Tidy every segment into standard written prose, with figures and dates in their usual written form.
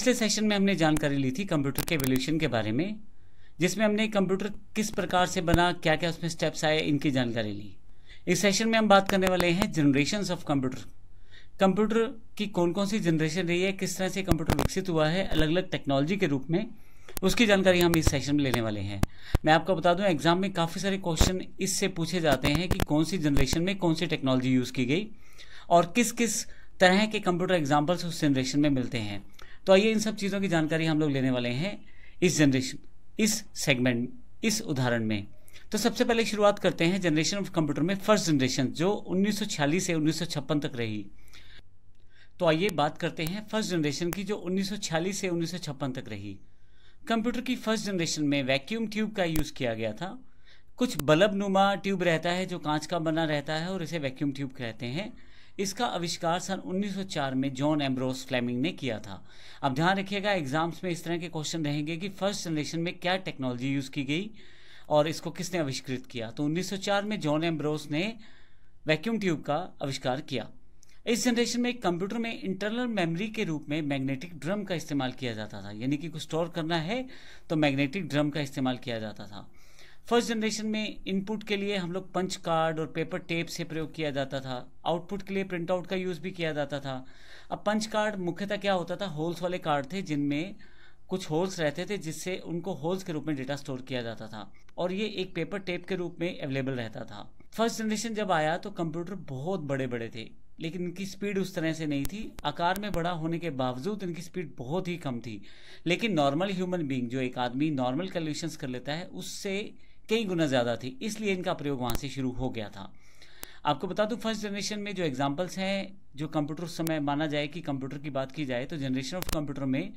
पिछले सेशन में हमने जानकारी ली थी कंप्यूटर के एवोल्यूशन के बारे में, जिसमें हमने कंप्यूटर किस प्रकार से बना, क्या क्या उसमें स्टेप्स आए, इनकी जानकारी ली। इस सेशन में हम बात करने वाले हैं जनरेशन्स ऑफ कंप्यूटर। कंप्यूटर की कौन कौन सी जनरेशन रही है, किस तरह से कंप्यूटर विकसित हुआ है अलग अलग टेक्नोलॉजी के रूप में, उसकी जानकारी हम इस सेशन में लेने वाले हैं। मैं आपको बता दूं, एग्जाम में काफ़ी सारे क्वेश्चन इससे पूछे जाते हैं कि कौन सी जनरेशन में कौन सी टेक्नोलॉजी यूज़ की गई और किस किस तरह के कंप्यूटर एग्जाम्पल्स उस जनरेशन में मिलते हैं। तो आइए इन सब चीज़ों की जानकारी हम लोग लेने वाले हैं इस सेगमेंट, इस उदाहरण में। तो सबसे पहले शुरुआत करते हैं जनरेशन ऑफ कंप्यूटर में फर्स्ट जनरेशन, जो 1946 से 1956 तक रही। तो आइए बात करते हैं फर्स्ट जनरेशन की, जो 1946 से 1956 तक रही। कंप्यूटर की फर्स्ट जनरेशन में वैक्यूम ट्यूब का यूज़ किया गया था। कुछ बल्ब नुमा ट्यूब रहता है जो कांच का बना रहता है और इसे वैक्यूम ट्यूब कहते हैं। इसका आविष्कार सन 1904 में जॉन एम्ब्रोस फ्लेमिंग ने किया था। अब ध्यान रखिएगा, एग्जाम्स में इस तरह के क्वेश्चन रहेंगे कि फर्स्ट जनरेशन में क्या टेक्नोलॉजी यूज़ की गई और इसको किसने आविष्कृत किया। तो 1904 में जॉन एम्ब्रोस ने वैक्यूम ट्यूब का आविष्कार किया। इस जनरेशन में कंप्यूटर में इंटरनल मेमोरी के रूप में मैग्नेटिक ड्रम का इस्तेमाल किया जाता था, यानी कि कुछ स्टोर करना है तो मैग्नेटिक ड्रम का इस्तेमाल किया जाता था। फर्स्ट जनरेशन में इनपुट के लिए हम लोग पंच कार्ड और पेपर टेप से प्रयोग किया जाता था। आउटपुट के लिए प्रिंट आउट का यूज़ भी किया जाता था। अब पंच कार्ड मुख्यतः क्या होता था, होल्स वाले कार्ड थे जिनमें कुछ होल्स रहते थे जिससे उनको होल्स के रूप में डेटा स्टोर किया जाता था, और ये एक पेपर टेप के रूप में अवेलेबल रहता था। फर्स्ट जनरेशन जब आया तो कंप्यूटर बहुत बड़े बड़े थे, लेकिन इनकी स्पीड उस तरह से नहीं थी। आकार में बड़ा होने के बावजूद इनकी स्पीड बहुत ही कम थी। लेकिन नॉर्मल ह्यूमन बीइंग, जो एक आदमी नॉर्मल कैलकुलेशंस कर लेता है, उससे कई गुना ज़्यादा थी, इसलिए इनका प्रयोग वहाँ से शुरू हो गया था। आपको बता दूं, फर्स्ट जनरेशन में जो एग्जांपल्स हैं, जो कंप्यूटर उस समय माना जाए कि कंप्यूटर की बात की जाए तो जनरेशन ऑफ कंप्यूटर में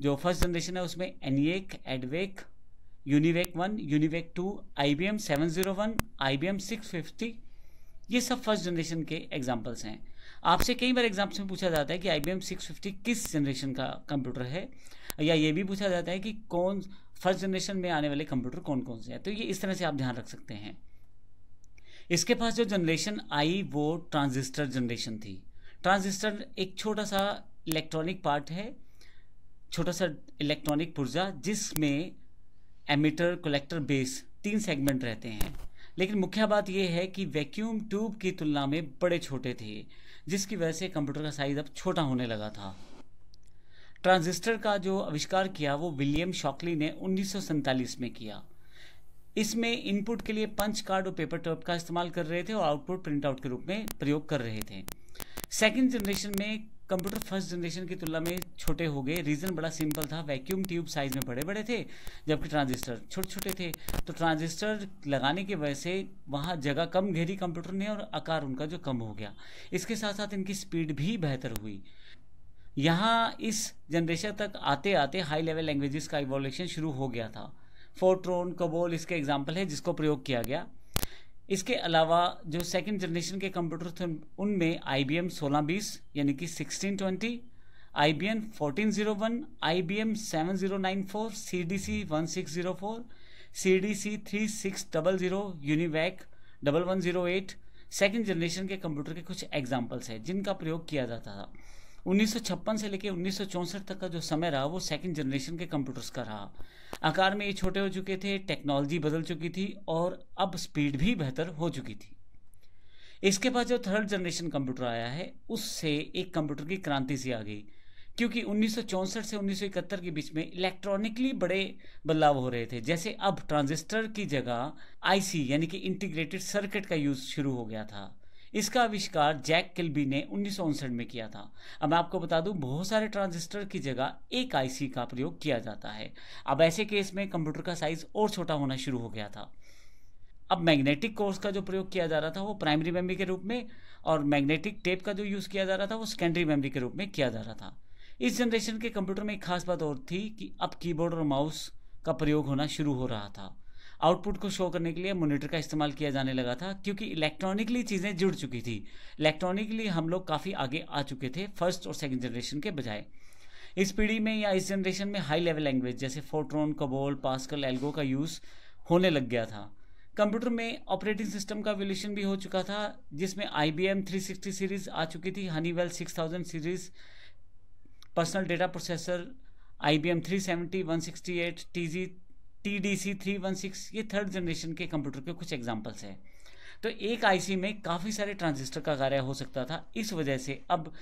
जो फर्स्ट जनरेशन है उसमें ENIAC, एडवेक, UNIVAC 1, UNIVAC 2, IBM 701, IBM 650, ये सब फर्स्ट जनरेशन के एग्जाम्पल्स हैं। आपसे कई बार एग्जाम्स में पूछा जाता है कि IBM 650 किस जनरेशन का कंप्यूटर है, या ये भी पूछा जाता है कि कौन फर्स्ट जनरेशन में आने वाले कंप्यूटर कौन कौन से हैं। तो ये इस तरह से आप ध्यान रख सकते हैं। इसके पास जो जनरेशन आई वो ट्रांजिस्टर जनरेशन थी। ट्रांजिस्टर एक छोटा सा इलेक्ट्रॉनिक पार्ट है, छोटा सा इलेक्ट्रॉनिक पुर्जा, जिसमें एमिटर, कलेक्टर, बेस 3 सेगमेंट रहते हैं। लेकिन मुख्य बात यह है कि वैक्यूम ट्यूब की तुलना में बड़े छोटे थे, जिसकी वजह से कंप्यूटर का साइज अब छोटा होने लगा था। ट्रांजिस्टर का जो आविष्कार किया वो विलियम शॉकली ने 1947 में किया। इसमें इनपुट के लिए पंच कार्ड और पेपर टेप का इस्तेमाल कर रहे थे और आउटपुट प्रिंट आउट के रूप में प्रयोग कर रहे थे। सेकंड जनरेशन में कंप्यूटर फर्स्ट जनरेशन की तुलना में छोटे हो गए। रीज़न बड़ा सिंपल था, वैक्यूम ट्यूब साइज में बड़े बड़े थे जबकि ट्रांजिस्टर छोटे छोटे थे। तो ट्रांजिस्टर लगाने की वजह से वहाँ जगह कम घेरी कंप्यूटर ने और आकार उनका जो कम हो गया। इसके साथ साथ इनकी स्पीड भी बेहतर हुई। यहाँ इस जनरेशन तक आते आते हाई लेवल लैंग्वेजेस का इवोल्यूशन शुरू हो गया था। फोर्ट्रॉन, कोबोल इसके एग्जाम्पल है जिसको प्रयोग किया गया। इसके अलावा जो सेकंड जनरेशन के कंप्यूटर थे उनमें IBM 1620 यानी कि 1620, IBM 1401, IBM 7094, CDC 1604, CDC 3600, UNIVAC 1108 second generation के कंप्यूटर के कुछ एग्जाम्पल्स हैं जिनका प्रयोग किया जाता था। 1956 से लेकर 1964 तक का जो समय रहा वो सेकंड जनरेशन के कंप्यूटर्स का रहा। आकार में ये छोटे हो चुके थे, टेक्नोलॉजी बदल चुकी थी और अब स्पीड भी बेहतर हो चुकी थी। इसके बाद जो थर्ड जनरेशन कंप्यूटर आया है उससे एक कंप्यूटर की क्रांति सी आ गई, क्योंकि 1964 से 1971 के बीच में इलेक्ट्रॉनिकली बड़े बदलाव हो रहे थे। जैसे अब ट्रांजिस्टर की जगह IC यानी कि इंटीग्रेटेड सर्किट का यूज़ शुरू हो गया था। इसका आविष्कार जैक किल्बी ने 1959 में किया था। अब मैं आपको बता दूं, बहुत सारे ट्रांजिस्टर की जगह एक IC का प्रयोग किया जाता है। अब ऐसे केस में कंप्यूटर का साइज और छोटा होना शुरू हो गया था। अब मैग्नेटिक कोर्स का जो प्रयोग किया जा रहा था वो प्राइमरी मेमोरी के रूप में, और मैग्नेटिक टेप का जो यूज़ किया जा रहा था वो सेकेंडरी मेमोरी के रूप में किया जा रहा था। इस जनरेशन के कंप्यूटर में एक खास बात और थी कि अब कीबोर्ड और माउस का प्रयोग होना शुरू हो रहा था। आउटपुट को शो करने के लिए मॉनिटर का इस्तेमाल किया जाने लगा था, क्योंकि इलेक्ट्रॉनिकली चीज़ें जुड़ चुकी थी। इलेक्ट्रॉनिकली हम लोग काफ़ी आगे आ चुके थे फर्स्ट और सेकंड जनरेशन के बजाय। इस पीढ़ी में या इस जनरेशन में हाई लेवल लैंग्वेज जैसे फोर्ट्रॉन, कोबोल, पास्कल, एल्गो का यूज़ होने लग गया था। कंप्यूटर में ऑपरेटिंग सिस्टम का एवोल्यूशन भी हो चुका था, जिसमें IBM 360 सीरीज़ आ चुकी थी, Honeywell 6000 series, personal data processor, IBM 370, 168, TDC 316, ये थर्ड जनरेशन के कंप्यूटर के कुछ एग्जांपल्स हैं। तो एक आईसी में काफ़ी सारे ट्रांजिस्टर का कार्य हो सकता था। इस वजह से अब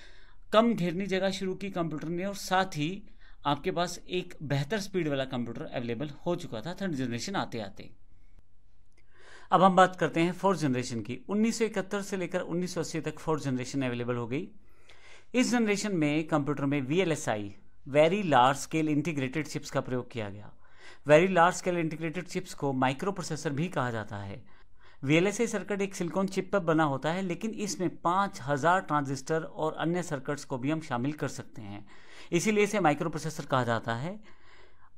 कम घेरनी जगह शुरू की कंप्यूटर ने, और साथ ही आपके पास एक बेहतर स्पीड वाला कंप्यूटर अवेलेबल हो चुका था थर्ड जनरेशन आते आते। अब हम बात करते हैं फोर्थ जनरेशन की। 1971 से लेकर 1980 तक फोर्थ जनरेशन अवेलेबल हो गई। इस जनरेशन में कंप्यूटर में VLSI, very large scale integrated chips का प्रयोग किया गया। Very large scale integrated chips को माइक्रो प्रोसेसर भी कहा जाता है। VLSI सर्किट एक सिलिकॉन चिप पर बना होता है, लेकिन इसमें 5000 ट्रांजिस्टर और अन्य सर्किट्स को भी हम शामिल कर सकते हैं, इसीलिए इसे माइक्रो प्रोसेसर कहा जाता है।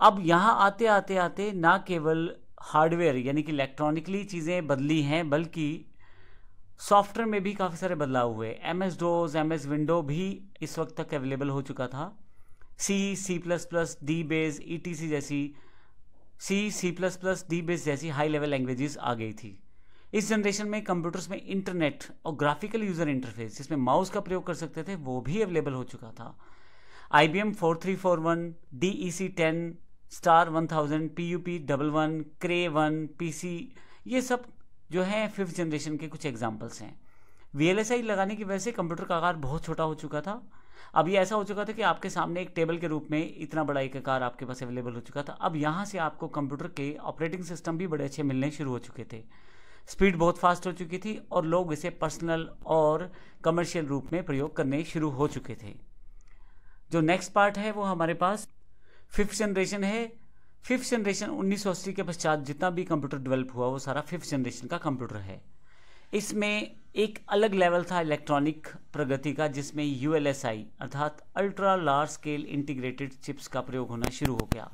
अब यहाँ आते आते आते ना केवल हार्डवेयर यानी कि इलेक्ट्रॉनिकली चीज़ें बदली हैं, बल्कि सॉफ्टवेयर में भी काफ़ी सारे बदलाव हुए। MS-DOS, MS विंडो भी इस वक्त तक अवेलेबल हो चुका था। C++, DBase, ETC जैसी C++, DBase जैसी हाई लेवल लैंग्वेजेस आ गई थी। इस जनरेशन में कंप्यूटर्स में इंटरनेट और ग्राफिकल यूज़र इंटरफेस जिसमें माउस का प्रयोग कर सकते थे वो भी अवेलेबल हो चुका था। IBM 4341, DEC10, Star 1000, PUP11, Cray1, PC, ये सब जो है फिफ्थ जनरेशन के कुछ एग्जाम्पल्स हैं। VLSI लगाने की वजह से कंप्यूटर का आकार बहुत छोटा हो चुका था। अब ये ऐसा हो चुका था कि आपके सामने एक टेबल के रूप में इतना बड़ा एक आकार आपके पास अवेलेबल हो चुका था। अब यहाँ से आपको कंप्यूटर के ऑपरेटिंग सिस्टम भी बड़े अच्छे मिलने शुरू हो चुके थे। स्पीड बहुत फास्ट हो चुकी थी और लोग इसे पर्सनल और कमर्शियल रूप में प्रयोग करने शुरू हो चुके थे। जो नेक्स्ट पार्ट है वो हमारे पास फिफ्थ जनरेशन है। फिफ्थ जनरेशन 1980 के पश्चात जितना भी कंप्यूटर डेवलप हुआ वो सारा फिफ्थ जनरेशन का कंप्यूटर है। इसमें एक अलग लेवल था इलेक्ट्रॉनिक प्रगति का, जिसमें ULSI अर्थात ultra large scale integrated chips का प्रयोग होना शुरू हो गया।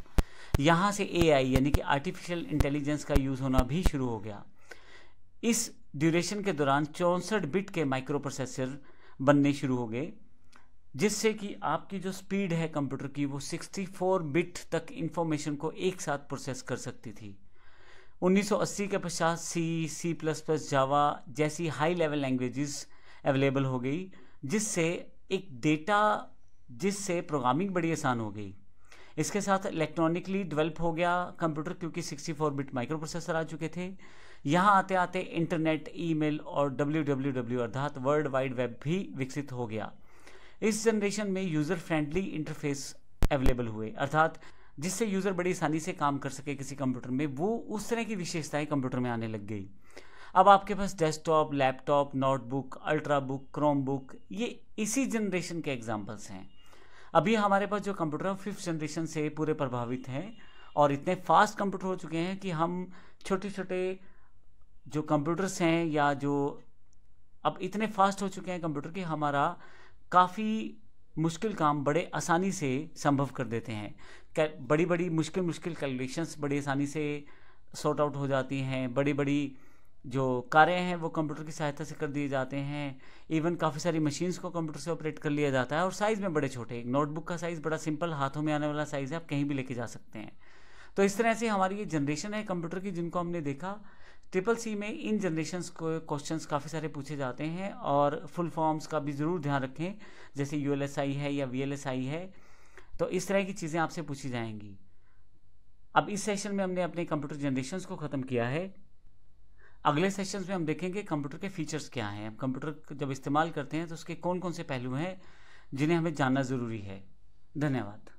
यहाँ से AI यानी कि आर्टिफिशियल इंटेलिजेंस का यूज़ होना भी शुरू हो गया। इस ड्यूरेशन के दौरान 64 बिट के माइक्रो प्रोसेसर बनने शुरू हो गए, जिससे कि आपकी जो स्पीड है कंप्यूटर की वो 64 बिट तक इंफॉर्मेशन को एक साथ प्रोसेस कर सकती थी। 1980 के पश्चात C++, जावा जैसी हाई लेवल लैंग्वेजेस अवेलेबल हो गई, जिससे प्रोग्रामिंग बड़ी आसान हो गई। इसके साथ इलेक्ट्रॉनिकली डेवलप हो गया कंप्यूटर, क्योंकि 64 बिट माइक्रो प्रोसेसर आ चुके थे। यहाँ आते आते इंटरनेट, ईमेल और WWW अर्थात वर्ल्ड वाइड वेब भी विकसित हो गया। इस जनरेशन में यूज़र फ्रेंडली इंटरफेस अवेलेबल हुए, अर्थात जिससे यूज़र बड़ी आसानी से काम कर सके किसी कंप्यूटर में, वो उस तरह की विशेषताएं कंप्यूटर में आने लग गई। अब आपके पास desktop, laptop, notebook, ultrabook, chromebook, ये इसी जनरेशन के एग्जाम्पल्स हैं। अभी हमारे पास जो कंप्यूटर है फिफ्थ जनरेशन से पूरे प्रभावित हैं और इतने फास्ट कंप्यूटर हो चुके हैं कि हम छोटे छोटे जो कंप्यूटर्स हैं या जो अब इतने फास्ट हो चुके हैं कंप्यूटर कि हमारा काफ़ी मुश्किल काम बड़े आसानी से संभव कर देते हैं। बड़ी बड़ी मुश्किल कैलकुलेशंस बड़ी आसानी से सॉर्ट आउट हो जाती हैं। बड़ी बड़ी जो कार्य हैं वो कंप्यूटर की सहायता से कर दिए जाते हैं। इवन काफ़ी सारी मशीन्स को कंप्यूटर से ऑपरेट कर लिया जाता है और साइज़ में बड़े छोटे। नोटबुक का साइज़ बड़ा सिंपल, हाथों में आने वाला साइज़ है, आप कहीं भी लेके जा सकते हैं। तो इस तरह से हमारी ये जनरेशन है कंप्यूटर की जिनको हमने देखा। CCC में इन जनरेशन्स को क्वेश्चंस काफ़ी सारे पूछे जाते हैं और फुल फॉर्म्स का भी ज़रूर ध्यान रखें, जैसे ULSI है या VLSI है, तो इस तरह की चीज़ें आपसे पूछी जाएंगी। अब इस सेशन में हमने अपने कंप्यूटर जनरेशन्स को ख़त्म किया है। अगले सेशंस में हम देखेंगे कंप्यूटर के फीचर्स क्या हैं। हम कंप्यूटर जब इस्तेमाल करते हैं तो उसके कौन कौन से पहलू हैं जिन्हें हमें जानना ज़रूरी है। धन्यवाद।